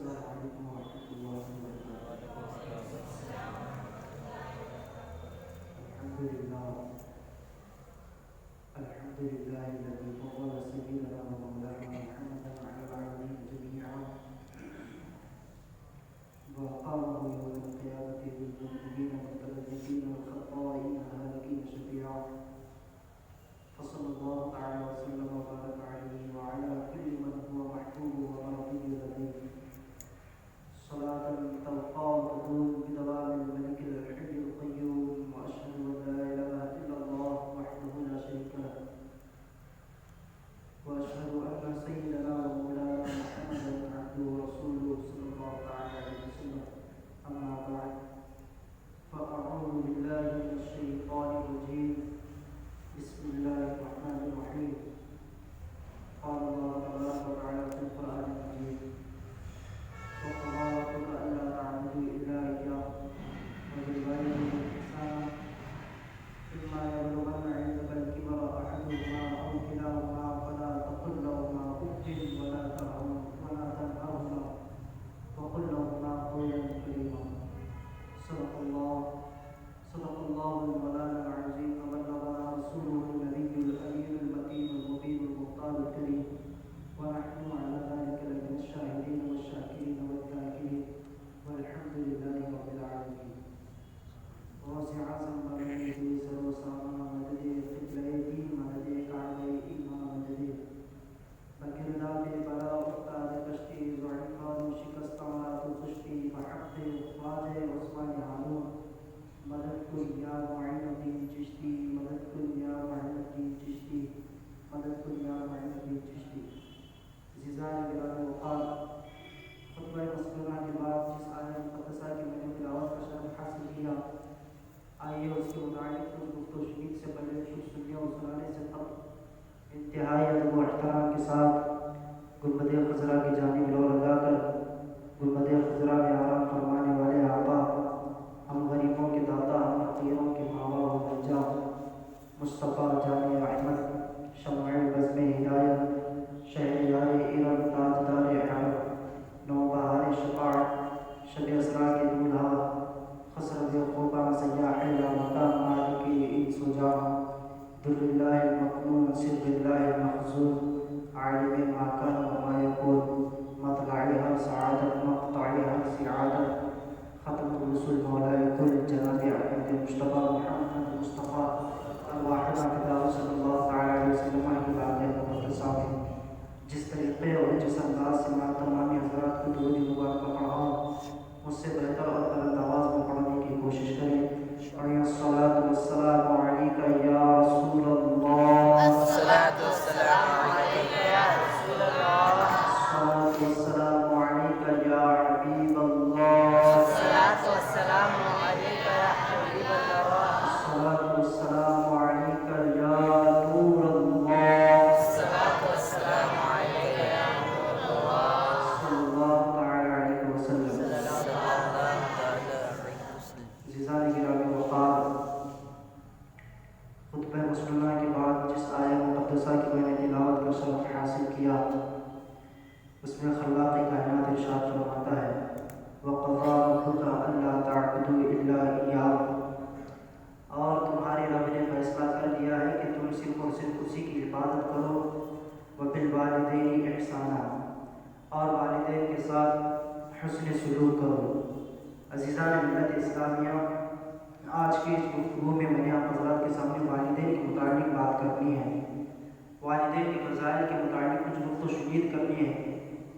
السلام علیکم ورحمۃ اللہ وبرکاتہ۔ الحمد للہ الذي فضل سيدنا ومولانا محمدا على العالمين جميعا وأقامه يوم القيامة للمذنبين والمتلذذين والخطائين الهالكين شفيعا، فصلى الله تعالى وسلم وبارك عليه وعلى كل من هو محبوب ومرضي لديه صلاة تلقى وتدوم بدوام الملك الحي القيوم، وأشهد أن لا إله إلا الله وحده لا شريك له، وأشهد أن سيدنا ومولانا محمدا عبده ورسوله صلى الله تعالى عليه وسلم. أما بعد، فأعوذ بالله من الشيطان الرجيم. بسم الله الرحمن الرحيم. قال الله تبارك وتعالى في القرآن المجيد: وقضى ربك ألا تعبدوا إلا إياه وبالوالدين إحسانا إما يبلغن عندك الكبر أحدهما أو كلاهما فلا تقل لهما أف ولا تنهرهما وقل لهما قولا كريما. صدق الله المولانا العظيم، وبلغنا رسوله النبي الأمين المتين المبين المختار الكريم، ونحن على ذلك لمن الشاهدين والشاكرين والذاكرين، والحمد لله رب العالمين. غوث اعظم مدد سر و سامان مدد قبلہ دین مدد کعبہ ایمان مدد بگرداب بلا افتاد کشتی ضعیفان و شکستان و خشتی بحق خواجہ عثمان ہارون مدد کن یا معین الدین چشتی، مدد کن یا معین الدین چشتی، مدد کن یا معین الدین چشتی. عزیزان گرامی وقار، خطبہ مسکورہ کے بعد جس آیت مقدسہ کی میں نے تلاوت کا شرف حاصل کیا، آئیے اس کے متعلق کچھ گفت و شنید سے پہلے کچھ سنیے اور سنانے سے قبل انتہائی ادب و احترام کے ساتھ گنبد خضرا کی جانب رو لگا کر گنبد خضرا میں آرام فرمانے والے آبا، ہم غریبوں کے داتا، ہم فقیروں کے ماں باپ و بچہ، مصطفیٰ جامع احمد شمع بزم ہدایت، شہریار ارم تاجدار حرم، نوبہار شفاعت، شب اسرا کے دولہا، خسرت خوبا سیاح لامکان مالک انس و جان، در اللہ المکنون سر اللہ المخزون، عالم ما کان و ما یکون، مطلع ہر سعادت مقطع ہر سعادت، ختم الرسول مولائے کل جناب احمد مصطفیٰ محمد مصطفیٰ الواحد فدا صلی اللہ تعالی علیہ وسلم کی بات مقدسہ میں جس طریقے اور جس انداز سے میں تمامی حضرات کو درود مبارکہ پڑھاؤں، مجھ سے بہتر اور بلند آواز میں پڑھنے کی کوشش کریں. پڑھیں الصلاۃ والسلام علیک یا رسول اللہ، الصلاۃ والسلام علیک یا رسول اللہ، الصلاۃ والسلام علیک یا حبیب اللہ، الصلاۃ والسلام علیک یا حبیب اللہ، الصلاۃ والسلام علیک یا نور اللہ، الصلاۃ والسلام علیک یا نور اللہ، صلی اللہ تعالی علیہ وسلم. عزیزان گرامی وقار، خطبہ مسنونہ کے بعد جس آیت مقدسہ کی میں نے تلاوت کا شرف حاصل کیا، اس میں خلاق کائنات ارشاد فرماتا ہے: وَقَضَىٰ رَبُّكَ أَلَّا تَعْبُدُوا إِلَّا إِيَّاهُ، اور تمہارے رب نے فیصلہ کر دیا ہے کہ تم صرف اور صرف اسی کی عبادت کرو، وَبِالْوَالِدَيْنِ إِحْسَانًا، اور والدین کے ساتھ حسن سلوک کرو. عزیزان ملت اسلامیہ، آج کی اس گفتگو میں نے آپ حضرات کے سامنے والدین کے متعلق بات کرنی ہے، والدین کے فضائل کے متعلق کچھ گفت و شنید کرنی ہے،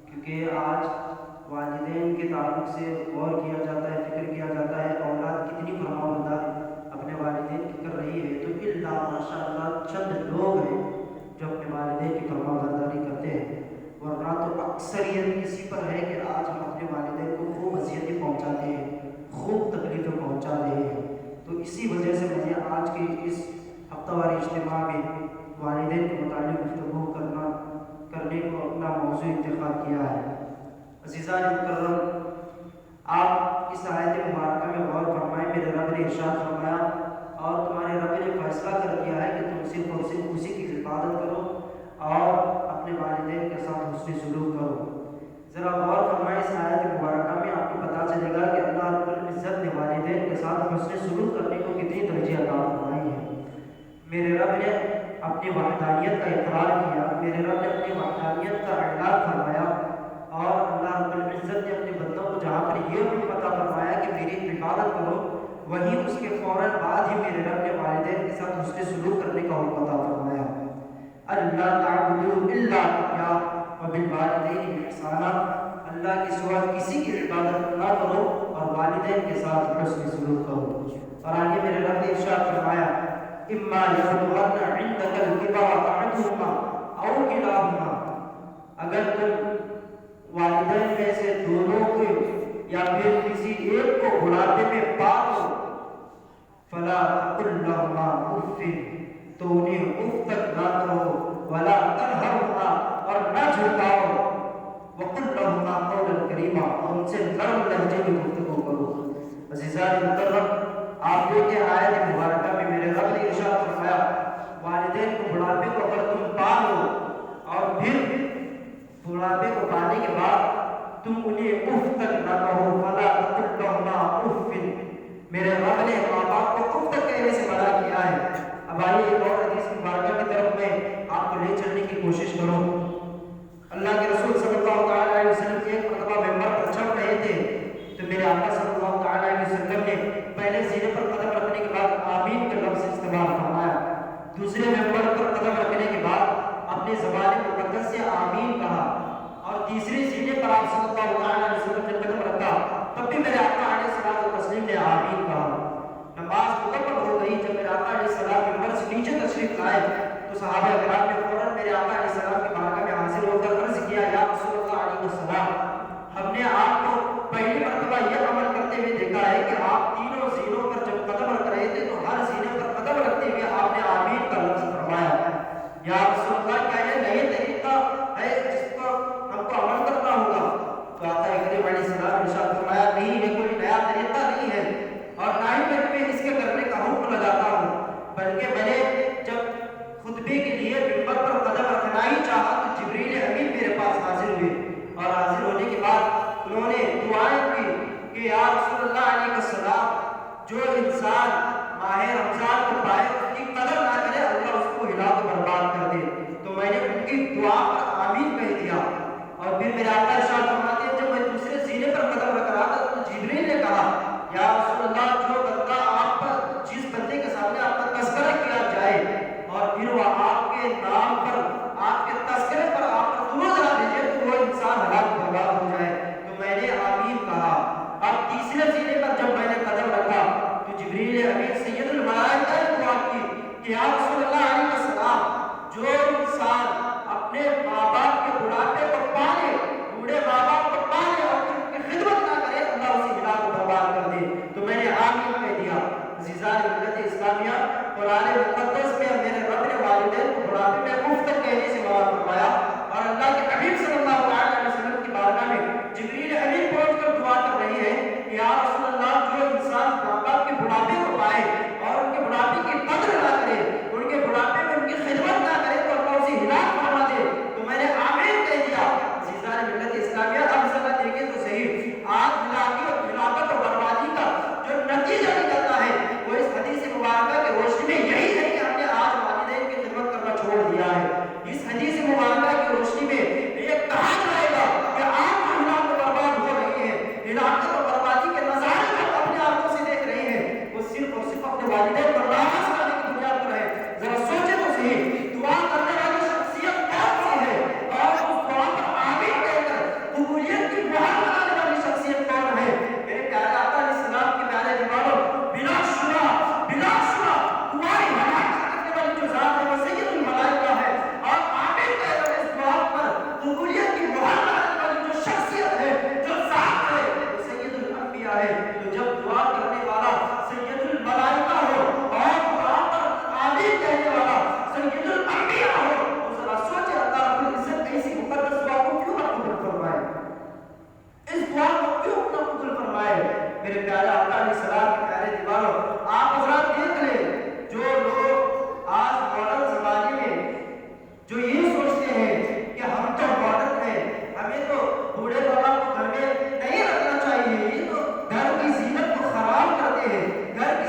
کیونکہ آج والدین کے تعلق سے غور کیا جاتا ہے، فکر کیا جاتا ہے اولاد کتنی فرمانبرداری اپنے والدین کی کر رہی ہے، تو الا ماشاء اللہ چند لوگ ہیں جو اپنے والدین کی فرمانبرداری کرتے ہیں، ورنہ تو اکثریت اسی پر ہے کہ آج ہم اپنے والدین کو خوب اذیتیں پہنچاتے ہیں، خوب تکلیفیں پہنچا رہے ہیں. تو اسی وجہ سے میں نے آج کے اس ہفتہ واری اجتماع میں والدین کے متعلق گفتگو کرنے کو اپنا موضوع انتخاب کیا ہے. عزیزان مکرم، آپ اس آیت مبارکہ میں غور فرمائیں. میرے رب نے ارشاد فرمایا: اور تمہارے رب نے فیصلہ کر دیا ہے کہ تم صرف اور صرف اسی کی عبادت کرو اور اپنے والدین کے ساتھ حسن سلوک کرو. ذرا غور فرمائیں اس آیت حسن سلوک کرنے کو کتنی ترجیح عطا فرمائی ہے۔ میرے رب نے اپنی وحدانیت کا اقرار کیا، میرے رب نے اپنی وحدانیت کا اعلان فرمایا، اور اللہ رب العزت نے اپنے بندوں کو جہاں پر یہ بھی پتہ فرمایا کہ میری عبادت کرو، وہیں اس کے فوراً بعد ہی میرے رب نے والدین کے ساتھ حسن سلوک کرنے کا حکم عطا فرمایا۔ اللہ تعبدوا الا اياه وبالوالدین احسانا، اللہ کے سوا کسی کی عبادت نہ کرو اور والدین کے ساتھ حسن سلوک کرو۔ اور آگے میرے رب نے ارشاد فرمایا اما یبلغن عندک الکبر احدهما او کلاهما، اگر تم والدین میں سے دونوں کو یا پھر کسی ایک کو بڑھاپے میں پا لو، فلا تقل لهما اف، تو انہیں اف تک نہ کہو، ولا تنہرهما، اور نہ جھٹکاؤ، وقل لهما قولا کریما، اور ان سے نرم لہجے میں گفتگو کرو۔ عزیزان محترم، آپ دیکھیں آیت مبارکہ میں میرے رب نے ارشاد فرمایا والدین کو بڑھاپے کو اگر تم پا لو اور پھر بڑھاپے کو پانے کے بعد تم انہیں اف تک نہ کہو، فلا تقل لهما اف، میرے رب نے ماں باپ کو اف تک کہنے سے منع کیا ہے۔ اب آئیے ایک اور حدیث مبارکہ کی طرف میں آپ کو لے چلنے کی کوشش کروں۔ اللہ کے رسول صلی اللہ علیہ وسلم ایک مرتبہ ممبر پر چڑھ رہے تھے تو میرے آقا صلی اللہ علیہ وسلم نے پہلے سینے پر قدم رکھنے کے بعد آمین کا لفظ استعمال فرمایا، دوسرے ممبر پر قدم رکھنے کے بعد اپنے زبان مقدس سے آمین کہا، اور تیسرے سینے پر آپ صلی اللہ علیہ وسلم نے قدم رکھا، تب بھی میرے آقا علیہ الصلوۃ والتسلیم نے آمین کہا۔ نماز مکمل ہو گئی، جب میرے آقا علیہ السلام ممبر سے نیچے تشریف لائے تو صحابہ کرام نے فوراً میرے آقا علیہ السلام کی بارگاہ میں حاضر ہو کر عرض کیا یا رسول اللہ علیہ السلام، ہم نے آپ کو پہلی مرتبہ یہ عمل کرتے ہوئے دیکھا ہے کہ آپ تینوں زینوں پر جب قدم رکھ رہے تھے تو ہر زینے پر قدم رکھتے ہوئے آپ نے آمین کا لفظ فرمایا، یا رسول اللہ کیا یہ نئے طریقہ ہے جس پر ہم کو عمل کرنا ہوگا؟ تو آقا کریم علیہ السلام نے ارشاد فرمایا نہیں، یہ کوئی نیا طریقہ نہیں ہے اور نہ ہی میں اس کے کرنے کا حکم لگاتا ہوں، بلکہ میں نے جب خطبے کے لیے ممبر پر قدم رکھنا ہی چاہا تو جبریل امین میرے پاس حاضر ہوئے، اور حاضر ہونے کے بعد انہوں نے دعائیں کی کہ یا رسول اللہ علیہ السلام، جو انسان ماہ رمضان کو پائے اس کی قدر نہ کرے اللہ اس کو ہلاک و برباد کر دے۔ تو میں نے ان کی دعا پر آمین کہہ دیا، اور پھر میرے آقا ارشاد فرماتے ہیں جب میں دوسرے سینے پر قدم رکھ رہا تھا تو جبریل نے کہا یا رسول اللہ، جو بندہ آپ پر جس بندے کے سامنے آپ کا تذکرہ کیا جائے اور پھر وہ آپ کے نام پر آپ کے تذکرے پر آپ پر درود نہ بھیجے تو وہ انسان ہلاک برباد ہو جائے۔ تو میں نے آمین کہا۔ اب تیسرے سینے پر جب میں نے قدم رکھا تو جبریل امین سید الملائکہ نے دعا کی کہ یا رسول اللہ علیہ السلام، جو انسان اپنے ماں باپ کے بڑھاپے کو پانے، بوڑھے ماں باپ کو پانے اور ان کی خدمت نہ کرے اللہ اسے ہلاک و برباد کر دے۔ تو میں نے آمین کہہ دیا۔ عزیزان ملت اسلامیہ، قرآن مقدس میں میرے رب نے والدین کو بڑھاپے میں اف تک کہنے سے منع فرمایا، اور اللہ کے حبیب صلی اللہ علیہ وسلم کی بارگاہ میں جبریل امین پہنچ کر دعا کر رہی ہے کہ یا رسول اللہ، جو انسان ماں باپ کے بڑھاپے کو پائے اور ان کے بڑھاپے کی قدر نہ کرے، ان کے بڑھاپے میں ان کی خدمت نہ کرے تو اللہ اسے ہلاک فرما دے۔ تو میں نے آمین کہہ دیا۔ عزیزان ملت اسلامیہ، اب ذرا دیکھیں تو صحیح، آج ہلاکت اور بربادی کا جو نتیجہ نکلتا ہے وہ اس حدیث مبارکہ کے روشنی میں یہی ہے کہ ہم نے آج والدین کی خدمت کرنا چھوڑ دیا ہے۔ اس حدیث مبارکہ کی روشنی میں یہ کہا جائے گا کہ آپ جو ہلاک و برباد ہو رہے ہیں، ہلاکت اور بربادی کے نظارے کو اپنے آنکھوں سے دیکھ رہے ہیں، وہ صرف اور صرف اپنے والدین پر ناراض کرنے کی بنیاد پر ہے۔ ذرا سوچے تو صحیح، دعا کرنے والی شخصیت کون سی ہے اور اس دعا پر آمین کہہ کر قبولیت کی مہر لگانے والی شخصیت کون ہے؟ میرے پیارے آقا علیہ السلام کے پیارے دیوانوں، بلا شبہ تمہاری ہلاکت کرنے والی جو ذات ہے وہ سید الملائکہ ہے، اور آمین کہہ کر اس دعا پر قبولیت کی مہر لگانے والی جو شخصیت ہے، جو ذات ہے، وہ سید الانبیاء ہے۔ تو جب دعا کرنے والا سید الملائکہ ہو اور دعا پر آمین کہنے والا سید الانبیاء ہو تو ذرا سوچے اللہ رب العزت ایسی مقدس دعا کو کیوں نہ قبول فرمائے، اس دعا کو کیوں نہ قبول فرمائے۔ میرے پیارے آقا علیہ السلام کے پیارے دیوانوں، آپ حضرات دیکھ لیں، جو لوگ آج ماڈرن زمانے میں جو یہ سوچتے ہیں کہ ہم تو ماڈرن ہیں، ہمیں تو بوڑھے بابا کو گھر میں نہیں رکھنا چاہیے، یہ تو گھر کی زینت کو خراب کرتے ہیں، گھر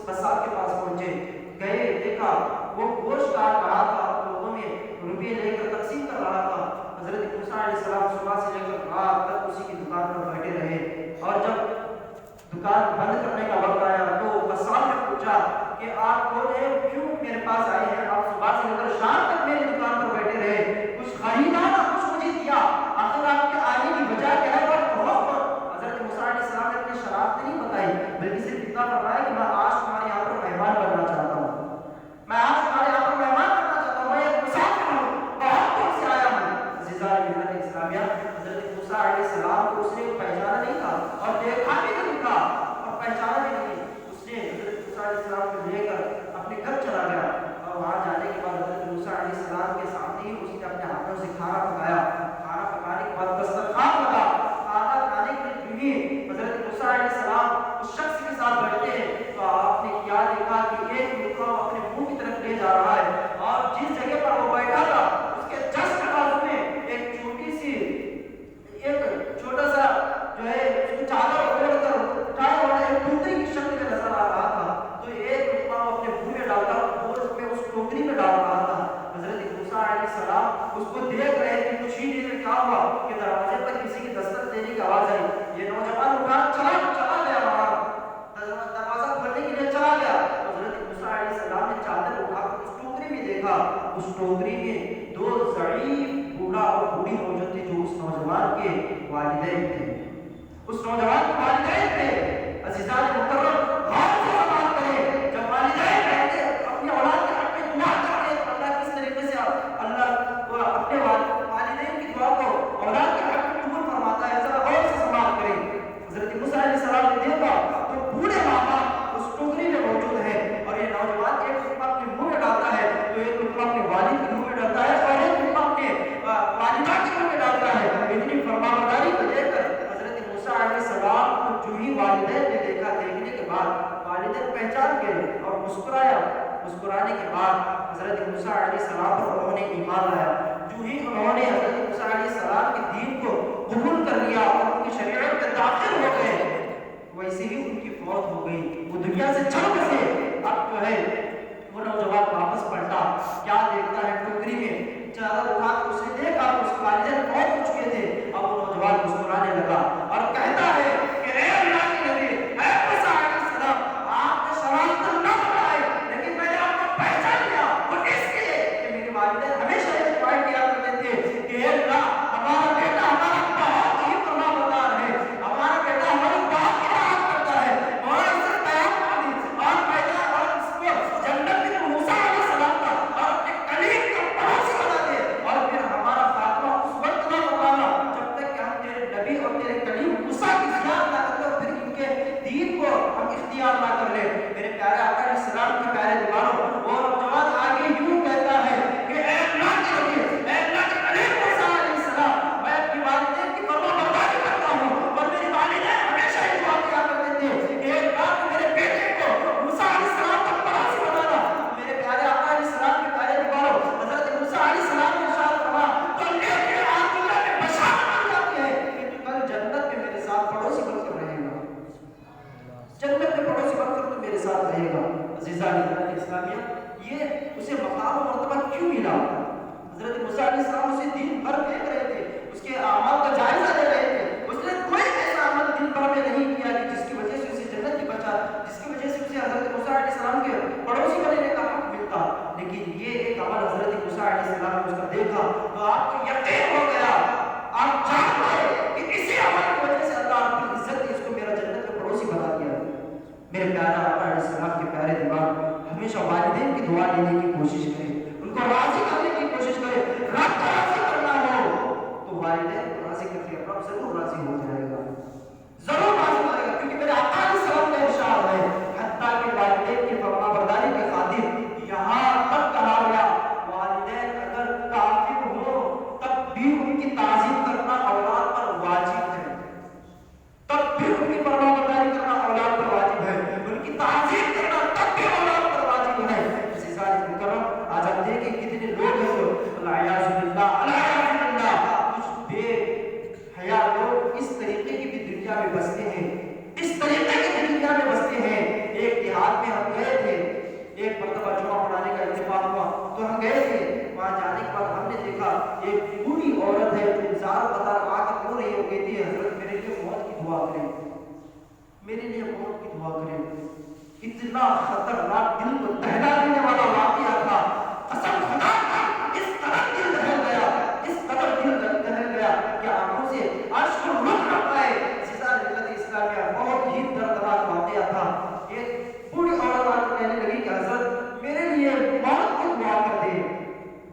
قصاب کے پاس پہنچے، گئے، دیکھا وہ گوشت کاٹ رہا تھا، لوگوں میں روپے لے کر تقسیم کر رہا تھا۔ حضرت موسیٰ علیہ السلام صبح سے لے کر رات تک اسی کی دکان پر بیٹھے رہے، اور جب دکان بند کرنے کا وقت آیا تو قصاب نے پوچھا کہ آپ کون ہیں، کیوں میرے پاس آئے ہیں؟ آپ صبح سے لے کر شام تک میری دکان پر بیٹھے رہے، کچھ خریدا نہ کچھ مجھے دیا، آخر آپ کے آنے کی وجہ کیا ہے؟ اور حضرت موسیٰ علیہ السلام نے اپنی شرافت نہیں بتائی، بلکہ صرف اتنا فرمایا کہ میں آج تمہارے یہاں پر مہمان بننا چاہتا ہوں، میں آج تمہارے یہاں پر مہمان بننا چاہتا ہوں، میں ایک مسافر ہوں، بہت دور سے آیا ہوں۔ عزیزان ملت اسلامیہ، حضرت موسیٰ علیہ السلام کو اس نے پہچانا نہیں تھا اور دیکھا بھی نہیں تھا اور پہچانا بھی نہیں، اس نے حضرت موسیٰ علیہ السلام کو لے کر اپنے گھر چلا گیا، اور وہاں جانے کے بعد حضرت موسیٰ علیہ السلام کے سامنے ہی اس نے اپنے ہاتھوں سے کھانا پکایا، کھانا پکانے کے بعد دسترخوان لگا، کھانا کھانے کے لیے حضرت موسیٰ علیہ السلام اس شخص کے ساتھ بیٹھے ہیں تو آپ نے کیا دیکھا کہ ایک لقمہ اپنے منہ کی طرف لے جا رہا ہے، اور جس جگہ پر وہ بیٹھا تھا اس کے جسٹ بازو میں ایک چھوٹی سی ایک چھوٹا سا جو ہے اس کو چادر اوڑھ کر اٹھایا ہوا ایک ٹوکری کی شکل میں نظر آ رہا تھا، تو ایک لقمہ وہ اپنے منہ میں ڈالتا اور اس ٹوکری میں ڈال رہا تھا۔ حضرت موسیٰ علیہ السلام اس کو دیکھ رہے تھے، کچھ ہی دیر میں کیا ہوا کہ دروازے پر کسی کی دستک دینے کی آواز آئی، یہ نوجوان اٹھا چلا گیا، وہاں دروازہ کھولنے کے لیے چلا گیا، حضرت موسیٰ علیہ السلام نے چادر اٹھا کر اس ٹوکری میں دیکھا، اس ٹوکری میں دو ضعیف بوڑھا اور بوڑھی موجود تھے جو اس نوجوان کے والدین تھے، اس نوجوان کے والدین تھے۔ عزیزان مکرم، غور سے سماعت کریں، جب والدین رہتے اپنی اولاد کے حق میں دعا کرتے ہیں، اللہ کس طریقے سے اللہ اپنے والدین کی دعا کو اولاد کے حق میں قبول فرماتا ہے، ذرا غور سے سماعت کریں۔ حضرت موسیٰ علیہ السلام نے دیکھا تو بوڑھے ماں باپ اس ٹوکری میں موجود ہیں، اور یہ نوجوان ایک لقمہ اپنے منہ میں ڈالتا ہے تو ایک لقمہ اپنے والد کے منہ میں ڈالتا ہے اور ایک لقمہ اپنے والدہ کے منہ میں ڈالتا ہے۔ اتنی فرمانبرداری کو دیکھ کر حضرت موسیٰ علیہ السلام کو جو ہی والدین نے دیکھا، دیکھنے کے بعد والدین پہچان گئے اور مسکرایا، مسکرانے کے بعد حضرت موسیٰ علیہ السلام پر انہوں نے ایمان لایا، جو ہی انہوں نے حضرت موسیٰ علیہ السلام کے دین کو قبول کر لیا اور ان کی شریعت میں داخل ہو گئے، ویسے ہی ان کی فوت ہو گئی، وہ دنیا سے چل بسے۔ اب جو ہے وہ نوجوان واپس پلٹا، کیا دیکھتا ہے ٹوکری میں چادر اٹھا کر اس نے دیکھا تو اس کے والدین فوت ہو چکے تھے۔ اب وہ نوجوان مسکرانے لگا اور کہتا ہے کہ اے اللہ کے نبی، اے موسیٰ علیہ السلام، آپ نے شرافت نہ بتائی لیکن میں نے آپ کو پہچان لیا، وہ اس لیے کہ میرے والدین ہمیشہ یہ دعائیں کیا کرتے تھے کہ اے اللہ ہمارا بیٹا ہمارا بہت ہی فرمانبردار ہے، ہمارا بیٹا ہماری بات کی اطاعت کرتا ہے، اور اسے قیامت میں اور پیدا اور اس کو جنت میں موسیٰ علیہ السلام کا اور اپنے کلیم کا پڑوسی بنا دے، اور پھر ہمارا خاتمہ اس وقت نہ ہوگا جب تک کہ ہم تیرے نبی اور تیرے کلیم موسیٰ کی زیارت نہ کرتے اور پھر ان کے دین کو ہم اختیار نہ کر لیں۔ میرے پیارے آقا علیہ السلام کے پیارے دیوانوں، وہ نوجوان آگے یوں کہتا ہے کہ اے اللہ کے نبی، اے اللہ کے کلیم موسیٰ علیہ السلام، میں اپنی والدین کی فرمانبرداری کرتا ہوں اور میری والدین ہمیشہ یہ دعا کیا کرتے تھے کہ اے اللہ میرے بیٹے کو موسیٰ علیہ السلام کا پڑوسی بنانا۔ میرے پیارے آقا علیہ السلام کے پیارے دیوانوں، حضرت موسیٰ علیہ السلام نے ارشاد فرمایا تو لیکن آپ اللہ نے بشارت دی جاتی ہے کہ تو کل جنت میں میرے ساتھ پڑوسی بن کر رہے گا، جنت میں پڑوسی بن کر تو میرے ساتھ رہے گا۔ عزیزان اسلامیہ، یہ اسے مقام و مرتبہ کیوں ملا؟ حضرت موسیٰ علیہ السلام اسے دن بھر دیکھ رہے تھے، اس کے اعمال کا جائزہ لے رہے تھے، اس نے کوئی ایسا عمل دن بھر میں نہیں کیا کہ جس کی وجہ سے اسے جنت کی بچا، جس کی وجہ سے اسے حضرت موسیٰ علیہ السلام کے پڑوسی بننے کا حق ملتا، لیکن یہ ایک عمل حضرت موسیٰ علیہ السلام نے اس کا دیکھا تو آپ کو یقین ہو گیا، آپ جان گئے کہ اسی عمل کی وجہ سے اللہ رب العزت نے اس کو میرا جنت کا پڑوسی بنا دیا۔ میرے پیارے آقا علیہ السلام کے پیارے دیوان، ہمیشہ والدین کی دعا لینے کی کوشش کریں، ان کو راضی کرنے کی کوشش کریں، رب کو راضی کرنا ہو تو والدین کو راضی کر کے رب ضرور راضی ہو جائے گا، ضرور راضی کرے گا، کیونکہ میرے آقا علیہ السلام کا ارشاد ہے حتیٰ کہ والدین کی فرمانبرداری کے خاطر یہاں تک کہا گیا والدین اگر کافر ہو تب بھی ان کی تعظیم کرنا اولاد پر واجب ہے، تب بھی ان کی فرمانبرداری کرنا اولاد پر واجب ہے، ان کی تعظیم کرنا تب بھی اولاد پر واجب ہے۔ عزیزان مکرم، آج ایک مرتبہ جمعہ پڑھانے کا اتفاق ہوا تو ہم گئے تھے. وہاں جانے کے بعد ہم نے دیکھا ایک بوڑھی عورت ہے انتظار بتا آ کے رو رہی ہو گئی تھی حضرت میرے لیے موت کی دعا کریں, میرے لیے موت کی دعا کریں. اتنا خطرناک دل کو دہلا دینے والا واقعہ تھا. قسم خدا کا اس طرح دل دہل گیا, اس قدر دل دہل گیا کہ آنکھوں سے اشک رک نہ پائے. سزا ملت اسلامیہ بہت ہی دردناک واقعہ تھا. ایک بوڑھی عورت آ کر کہنے لگی کہ حضرت میرے لیے موت کی دعا کر دے,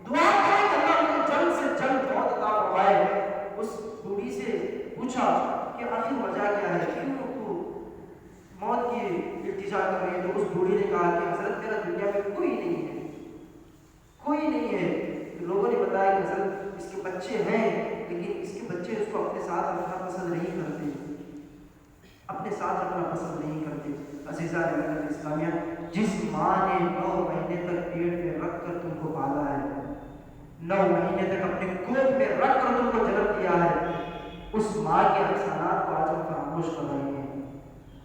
دعا کرے کہ اللہ مجھے جلد سے جلد موت عطا فرمائے. اس بوڑھی سے پوچھا کہ آخر وجہ کیا ہے, کیوں تو موت کی التجا کر رہی ہے؟ تو اس بوڑھی نے کہا کہ حضرت میرا دنیا میں کوئی نہیں ہے, کوئی نہیں ہے. لوگوں نے بتایا کہ حضرت اس کے بچے ہیں لیکن اس کے بچے اس کو اپنے ساتھ رکھنا پسند نہیں کرتے, اپنے ساتھ رکھنا پسند نہیں کرتے. عزیزان ملت اسلامیہ, جس ماں نے 9 مہینے تک پیٹ میں رکھ کر تم کو پالا ہے, 9 مہینے تک اپنے گود میں رکھ کر تم کو جنم دیا ہے, اس ماں کے احسانات کو آج ہم فراموش کر رہے ہیں.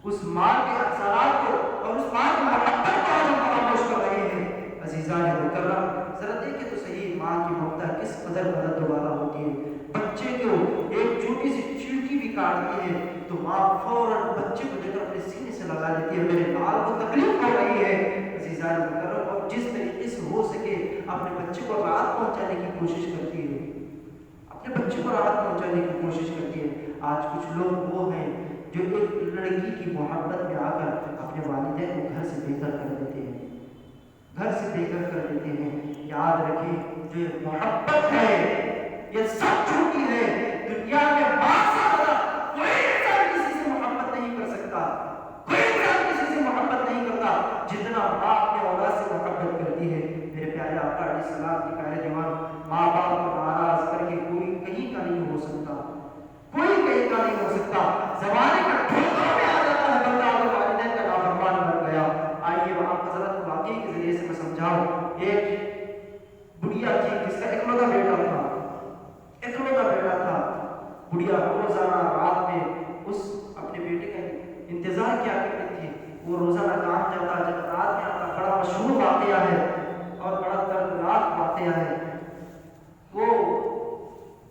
اس ماں کے احسانات کو اور اس ماں کی محبت کو آج ہم فراموش کر رہے ہیں. عزیزان مکرم, ذرا دیکھیں تو صحیح ماں کی ممتا کس قدر مدد دوبارہ ہوتی ہے. بچے کو ایک چھوٹی سی چیونٹی بھی کاٹتی ہے تو ماں فوراً بچے کو لے کر اپنے سینے سے لگا لیتی ہے, میرے لال کو تکلیف ہو رہی ہے. عزیزان مکرم, اور جس طریقے سے ہو سکے اپنے بچے کو راحت پہنچانے کی کوشش کرتی ہے, اپنے بچے کو راحت پہنچانے کی کوشش کرتی ہے. آج کچھ لوگ وہ ہیں جو ایک لڑکی کی محبت میں آ کر اپنے والدین کو گھر سے بے گھر کر دیتے ہیں, گھر سے بے گھر کر دیتے ہیں. یاد رکھیں جو یہ محبت ہے یہ سب جھوٹی ہے. دنیا میں ماں سے زیادہ کوئی انسان کسی سے محبت نہیں کر سکتا, کوئی انسان کسی سے محبت نہیں کرتا جتنا ماں اپنے اولاد سے محبت کرتی ہے. میرے پیارے آقا علیہ السلام کے پیارے دیوان, ماں باپ کو ناراض کر کے کوئی کہیں کا نہیں ہو سکتا, کوئی کہیں کا نہیں ہو سکتا. زمانے کا ٹھوکر میں آ جاتا ہے بندہ اگر والدین کا نافرمان بن گیا. آئیے وہاں حضرت کو واقعی کے ذریعے سے میں سمجھاؤں. ایک بڑھیا تھی جس کا اکلوتا بیٹا تھا, اکلوتا بیٹا تھا. بڑھیا روزانہ رات میں اس اپنے بیٹے کا انتظار کیا کرتی تھی. وہ روزانہ کام جاتا, جب رات میں آتا, بڑا مشہور واقعہ ہے اور بڑا دردناک واقعہ ہے. وہ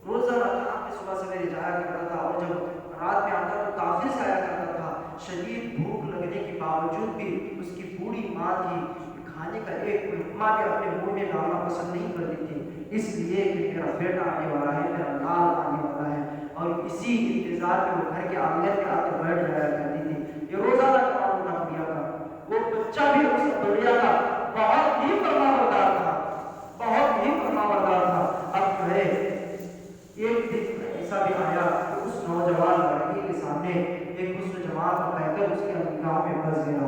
روزانہ کام میں صبح سویرے جایا کرتا تھا اور جب رات میں آتا تو تاخیر سے آیا کرتا تھا. شدید بھوک لگنے کے باوجود بھی اس کی بوڑھی ماں تھی کھانے کا ایک لقمہ بھی اپنے منہ میں ڈالنا پسند نہیں کرتی تھی, اس لیے کہ میرا بیٹا آنے والا ہے, میرا لال آنے والا ہے. اور اسی انتظار میں وہ گھر کے آنگن میں آ کر بیٹھ جایا کرتی تھی. یہ روزانہ کام ہوتا بڑھیا کا. وہ بچہ بھی اس بڑھیا کا بہت ہی فرمانبردار تھا, بہت ہی فرمانبردار تھا. اب جو ہے ایک دن ایسا بھی آیا کہ اس نوجوان لڑکی کے سامنے ایک حسن جمال کا پیکر اس کے نگاہ میں پھنس گیا.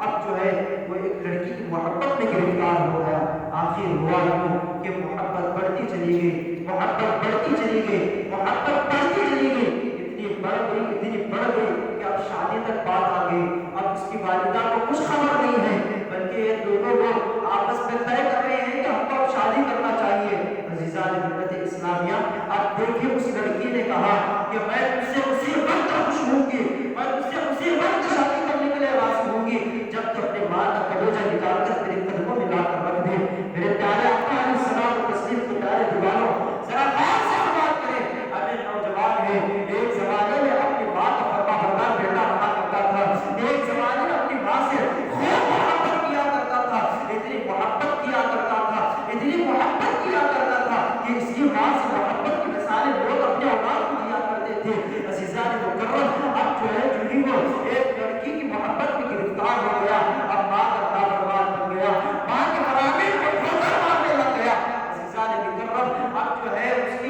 اب جو ہے وہ ایک لڑکی کی محبت میں گرفتار ہو گیا. آخر ہوا یوں کہ محبت بڑھتی چلی گئی, محبت بڑھتی چلی گئی, محبت بڑھتی چلی گئی, اتنی بڑھ گئی, اتنی بڑھ گئی کہ اب شادی تک بات آ گئی. اب اس کی والدہ کو کچھ خبر نہیں ہے بلکہ یہ دونوں لوگ آپس میں طے کر رہے ہیں کہ ہم کو اب شادی کرنا چاہیے. عزیزان ملت اسلامیہ, اب دیکھیں اس لڑکی نے کہا کہ میں تجھ سے اسی وقت خوش ہوں گی, میں تجھ سے اسی وقت شادی کرنے کے لیے راضی ہوں گی جب تو اپنے ماں کا کلیجہ نکال کر میرے قدموں میں لا کر رکھ دے. میرے پیارے آقا علیہ السلام و تسلیم کے پیارے دیوانوں, ذرا غور سے بات کریں. ابھی نوجوان ہے, ایک زمانے میں اپنی ماں کا فرما بردار بیٹا رہا کرتا تھا, ایک زمانے میں اپنی ماں سے خوب محبت کیا کرتا تھا, اتنی محبت کیا کرتا تھا, اتنی محبت کیا کرتا تھا کہ اس کی ماں سے محبت کی مثالیں لوگ اپنے اولاد کو دیا کرتے تھے. عزیزان مکرم, اب جو ہے جو ہی وہ ایک لڑکی کی محبت میں گرفتار ہو گیا, اب ماں کا نافرمان بن گیا, ماں کے حرامی کو ٹھوکر مارنے لگ گیا. عزیزان مکرم, اب جو ہے اس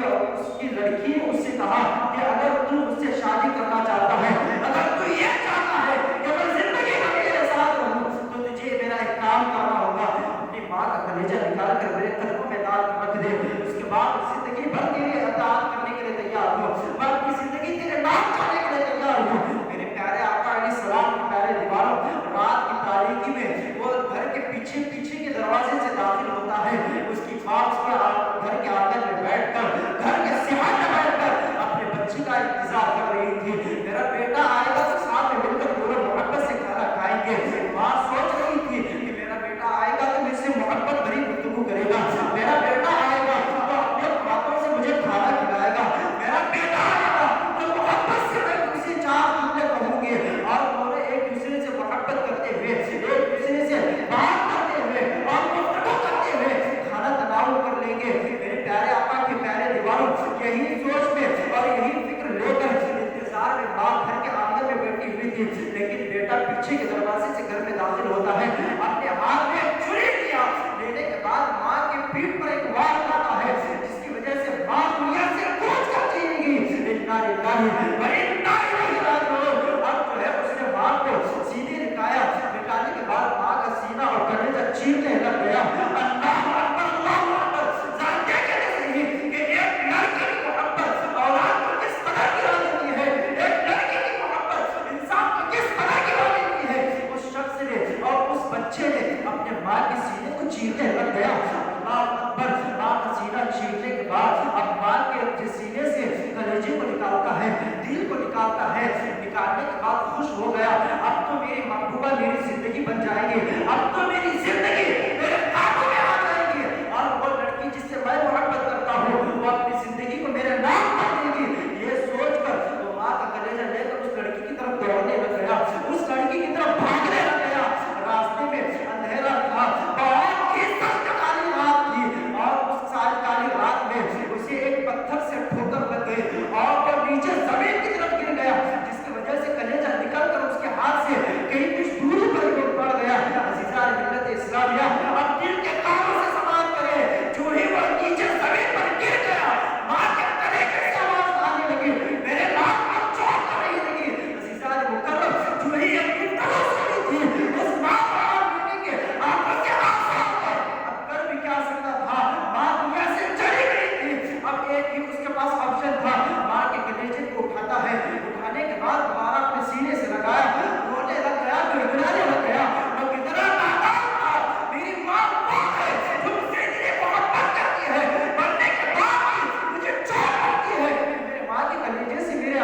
کی لڑکی نے اس سے کہا کہ اگر تو مجھ سے شادی کرنا چاہتا ہے, اگر تو یہ چاہتا ہے کہ میں زندگی میں میرے ساتھ رہوں تو تجھے میرا ایک کام کرنا ہوگا, اپنی ماں کا کلیجہ نکال کر میرے قدموں میں ڈال کر رکھ دے. اس کے بعد زندگی بھر تیرے اطاعت کرنے کے لیے تیار ہوں, میں اپنی زندگی تیرے نام چاہنے کے لیے تیار ہوں. میرے پیارے آقا علیہ السلام کے پیارے دیوانوں, رات کی تاریکی میں وہ گھر کے پیچھے کے دروازے سے داخل ہوتا ہے. اس کی ماں اس پر گھر کے آنگن میں بیٹھ کر, گھر کے صحن میں بیٹھ کر اپنے بچے کا انتظار کر رہی تھی. میرا بیٹا آئے گا تو ساتھ میں مل کر دونوں محبت سے کھانا کھائیں گے. ماں سوچ رہی تھی کہ میرا بیٹا آئے چیخنے لگ گیا اللہ اکبر اللہ اکبر. ذرا دیکھیں تو صحیح کہ ایک لڑکی کی محبت اولاد کو کس قدر گرا دیتی ہے, ایک لڑکی کی محبت انسان کو کس قدر گرا دیتی ہے. اس شخص نے اور اس بچے نے اپنے ماں کے سینے کو چیرنے لگ گیا. اللہ اکبر. ماں کا سینہ چیرنے کے بعد اب ماں کے سینے سے کلیجے کو نکالتا ہے, دل کو نکالتا ہے. نکالنے کے بعد خوش ہو گیا, اب تو میری محبوبہ میری زندگی بن جائے گی, اب تو میری زندگی میرے قابو میں آ جائے گی, اور وہ لڑکی جس سے میں محبت کرتا ہوں وہ اپنی زندگی کو میرے نام کر دے گی. یہ سوچ کر وہ ماں کا کلیجہ لے کر اس لڑکی کی طرف دوڑنے لگ گیا, اس لڑکی کی طرف بھاگنے لگ گیا. راستے میں اندھیرا تھا, بہت ہی سخت کالی رات تھی, اور اس ساری کالی رات میں اسے ایک پتھر سے ٹھوکر لگ گئی اور وہ نیچے زمین کی طرف گر گیا, جس کی وجہ سے کلیجہ نکل کر اس کے ہاتھ سے کہیں کچھ دوری پر پڑ گیا. عزیزان ملت اسلامیہ, اب دل کے کانوں سے سماعت کرے, جو ہی وہ نیچے زمین پر گر گیا ماں کے کلیجے سے آواز آنے لگی, میرے نام پر چوٹ آنے لگی. عزیزان مکرم, جو ہی ایک گفتگو سنی تھی اس ماں پر بیٹی کے آنکھوں سے آنسو آ گئے. اب کر بھی کیا سکتا تھا, ماں دنیا سے چلی گئی تھی. اب ایک ہی اس کے پاس آپشن تھا, ماں کے کلیجے کو اٹھاتا ہے, اٹھانے کے بعد دوبارہ اپنے سینے سے لگایا, رونے لگ گیا, گڑگڑانے لگ گیا. وہ کتنا نادان تھا, میری ماں وہ ہے جو مجھ سے اتنی محبت کرتی ہے, مرنے کے بعد بھی مجھے چوٹ لگتی ہے. میرے ماں کے کلیجے سے میرے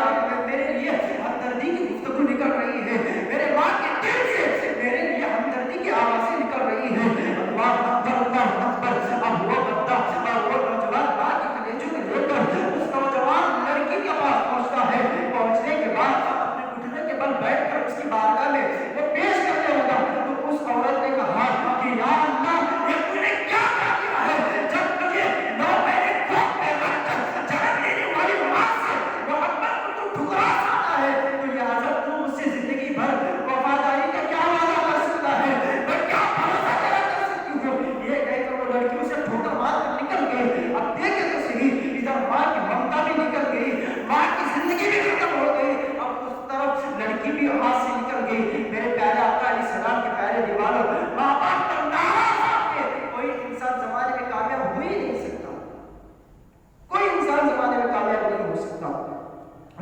میرے لیے ہمدردی کی گفتگو نکل رہی ہے, میرے ماں کے دل سے میرے لیے ہمدردی کی آوازیں نکل رہی ہیں. اللہ اکبر اللہ اکبر. اب وہ بندہ اور وہ نوجوان ماں کے کلیجے کو لے کر اس نوجوان لڑکی کے پاس پہنچتا ہے. پہنچنے کے بعد اپنے گھٹنے کے بل بیٹھ کر اس کی بارگاہ میں وہ پیش کرنے لگا, تو اس عورت نے کہا کہ یا اللہ یہ تو نے کیا کر دیا ہے, جب تجھے 9 مہینے گود میں رکھ کر جنم دینے والی ماں سے محبت کو تو ٹھکرا سکتا ہے, تو لہٰذا تو مجھ سے زندگی بھر وفاداری کا کیا وعدہ کر سکتا ہے, میں کیا بھروسہ تیرا کر سکتی ہوں. یہ کہہ کر وہ لڑکی اسے ٹھوکر مار کر نکل گئی. اب دیکھیں تو صحیح, ادھر ماں کی ممتا بھی نکل گئی, ماں کی زندگی بھی ختم ہو گئی. اب اس طرف لڑکی بھی ہاتھ سے نکل گئی. میرے پیارے آقا علیہ السلام کے پیارے دیوانوں, ماں باپ پر ناراض ہو کے کوئی انسان زمانے میں کامیاب ہو ہی نہیں سکتا, کوئی انسان زمانے میں کامیاب نہیں ہو سکتا.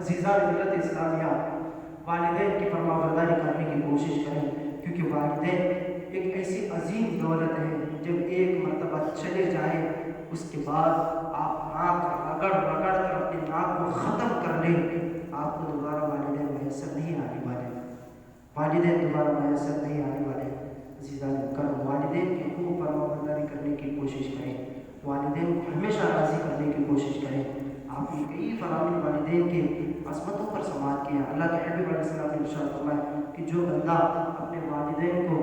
عزیزان ملت اسلامیہ, والدین کی فرمانبرداری کرنے کی کوشش کریں, کیونکہ والدین ایک ایسی عظیم دولت ہے, جب ایک مرتبہ چلے جائیں اس کے بعد آپ ناک رگڑ رگڑ کر اپنی ناک کو ختم کر لیں, آپ کو دوبارہ والدین میسر نہیں آنے والے, والدین دوبارہ میسر نہیں آنے والے. عزیزان کرم, والدین کی خوب فرمانبرداری کرنے کی کوشش کریں, والدین کو ہمیشہ راضی کرنے کی کوشش کریں. آپ نے کئی فرامی والدین کے عظمتوں پر سماعت کیا. اللہ کے حبیب علیہ السلام نے ارشاد فرمایا کہ جو بندہ اپنے والدین کو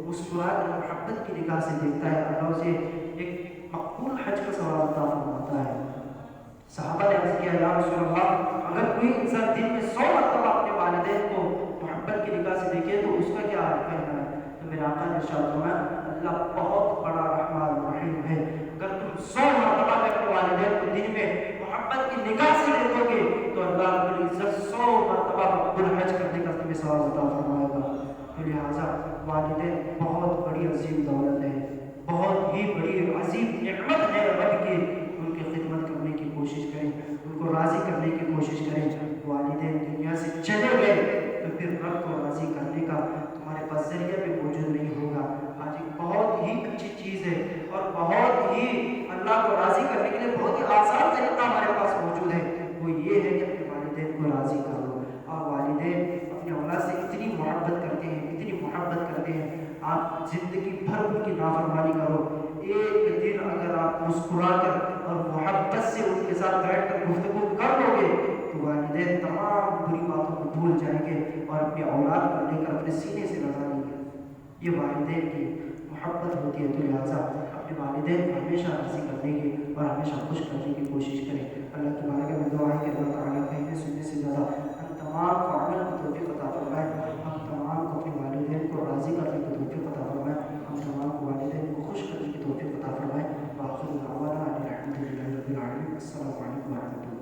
مسکرا کر محبت کی نگاہ سے دیکھتا ہے, اللہ اسے ایک مقبول حج کا ثواب عطا فرماتا ہے. صحابہ نے عرض کیا, یا رسول اللہ, اگر کوئی انسان دن میں 100 مرتبہ اپنے والدین کو محبت کی نگاہ سے دیکھے تو اس کا کیا کہنا ہے؟ تو میرے آقا نے ارشاد فرمایا, اللہ بہت بڑا رحمان رحیم ہے. اگر تم 100 مرتبہ اپنے والدین کو دن میں محبت کی نگاہ سے دیکھو گے تو اللہ رب العزت 100 مرتبہ مقبول حج کرنے کا تمہیں ثواب عطا فرمائے گا. تو لہٰذا والدین بہت بڑی عظیم دولت ہے, بہت ہی بڑی عظیم نعمت ہے رب کی. ان کی خدمت کرنے کی کوشش کریں, ان کو راضی کرنے کی کوشش کریں. والدین دنیا سے چلے گئے تو پھر رب کو راضی کرنے کا تمہارے پاس ذریعہ بھی موجود نہیں ہوگا. آج ایک بہت ہی اچھی چیز ہے اور بہت ہی اللہ کو راضی کرنے کے لیے بہت ہی آسان طریقہ ہمارے پاس موجود ہے, وہ یہ ہے کہ اپنے والدین کو راضی کر لو. اور والدین اپنے اولاد سے اتنی محبت کرتے ہیں, اتنی محبت کرتے ہیں, آپ زندگی بھر ان کی نافرمانی کرو, ایک دن اگر آپ مسکرا کر اور محبت سے ان کے ساتھ بیٹھ کر گفتگو کر لو گے تو والدین تمام بری باتوں کو بھول جائیں گے اور اپنی اولاد کو لے کر اپنے سینے سے لگا لیں گے. یہ والدین کی محبت ہوتی ہے. تو لہٰذا اپنے والدین کو ہمیشہ راضی کرنے کی اور ہمیشہ خوش کرنے کی کوشش کریں. اللہ کی بارگاہ میں دعا ہے کہ اللہ تعالیٰ کہنے سننے سے زیادہ ہم تمام کو عمل کی توفیق عطا فرمائے, ہم تمام کو اپنے والدین کو راضی کرنے کی توفیق عطا فرمائے, ہم تمام کو والدین کو خوش کرنے کی توفیق عطا فرمائے. وآخر دعوانا ان الحمد للہ رب العالمین. السلام علیکم ورحمۃ اللہ.